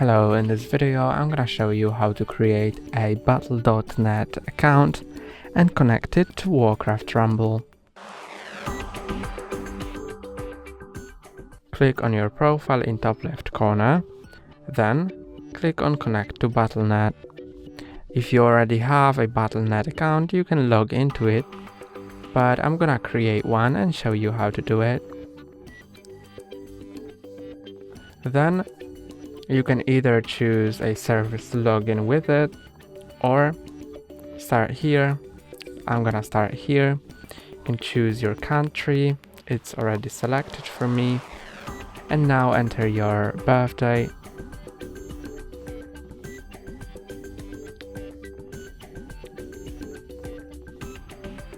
Hello, in this video I'm gonna show you how to create a Battle.net account and connect it to Warcraft Rumble. Click on your profile in top left corner, then click on Connect to Battle.net. If you already have a Battle.net account, you can log into it, but I'm gonna create one and show you how to do it. Then you can either choose a service login with it or start here. I'm gonna start here. You can choose your country, it's already selected for me. And now enter your birthday.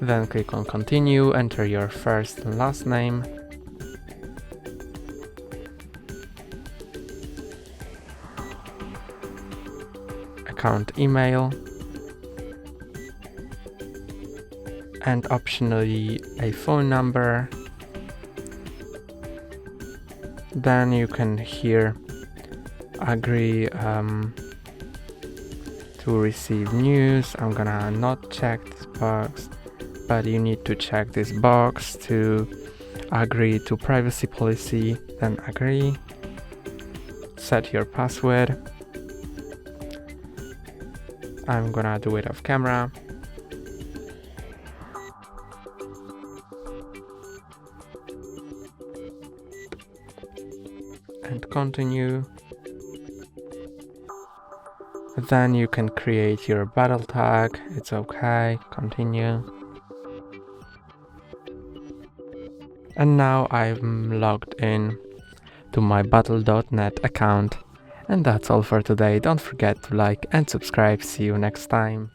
Then click on continue, enter your first and last name. Account email. And optionally a phone number. Then you can here agree to receive news. I'm gonna not check this box, but you need to check this box to agree to privacy policy. Then agree. Set your password. I'm gonna do it off camera. And continue. Then you can create your battle tag. It's okay. Continue. And now I'm logged in to my Battle.net account. And that's all for today. Don't forget to like and subscribe. See you next time.